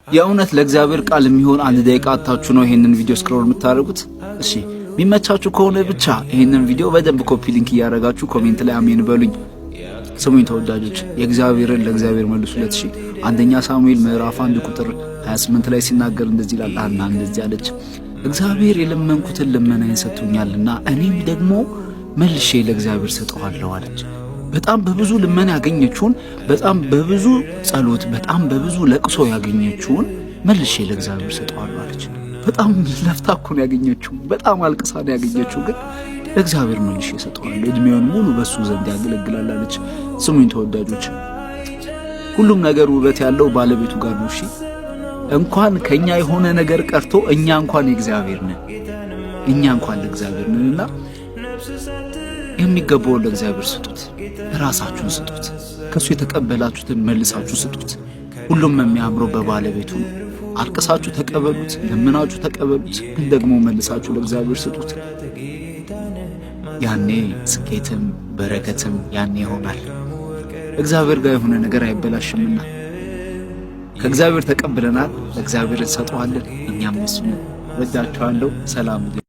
የእውነት ለእግዚአብሔር ቃል የሚሆን አንድ ደቂቃ አታችሁ ነው ይሄንን ቪዲዮ ስክሮል የምታደርጉት? እሺ ቢመቻችሁ ከሆነ ብቻ ይሄንን ቪዲዮ በደንብ ኮፒ ሊንክ እያደረጋችሁ ኮሜንት ላይ አሜን በሉኝ። ስሙኝ ተወዳጆች፣ የእግዚአብሔርን ለእግዚአብሔር መልሱለት። እሺ አንደኛ ሳሙኤል ምዕራፍ 1 ቁጥር 28 ላይ ሲናገር እንደዚህ ይላል። ሐና እንደዚህ አለች፣ እግዚአብሔር የለመንኩትን ልመናዬን ሰጥቶኛልና እኔም ደግሞ መልሼ ለእግዚአብሔር ሰጠዋለሁ አለች። በጣም በብዙ ልመና ያገኘችውን፣ በጣም በብዙ ጸሎት፣ በጣም በብዙ ለቅሶ ያገኘችውን መልሼ ለእግዚአብሔር ሰጠዋለሁ አለች። በጣም ለፍታ እኮ ነው ያገኘችው፣ በጣም አልቅሳ ነው ያገኘችው፣ ግን ለእግዚአብሔር መልሼ ሰጠዋለሁ፣ እድሜውን ሙሉ በሱ ዘንድ ያገለግላል አለች። ስሙኝ ተወዳጆች፣ ሁሉም ነገር ውበት ያለው ባለቤቱ ጋር ነው። እሺ እንኳን ከኛ የሆነ ነገር ቀርቶ እኛ እንኳን የእግዚአብሔር ነን፣ እኛ እንኳን ለእግዚአብሔር ነንና የሚገባውን ለእግዚአብሔር ስጡት፣ ራሳችሁን ስጡት፣ ከሱ የተቀበላችሁትን መልሳችሁ ስጡት። ሁሉም የሚያምረው በባለቤቱ ነው። አልቅሳችሁ ተቀበሉት፣ ለምናችሁ ተቀበሉት፣ ግን ደግሞ መልሳችሁ ለእግዚአብሔር ስጡት። ያኔ ስኬትም በረከትም ያኔ ይሆናል። እግዚአብሔር ጋር የሆነ ነገር አይበላሽምና ከእግዚአብሔር ተቀብለናል፣ ለእግዚአብሔር እንሰጠዋለን። እኛም እሱን ወዳችኋለሁ። ሰላም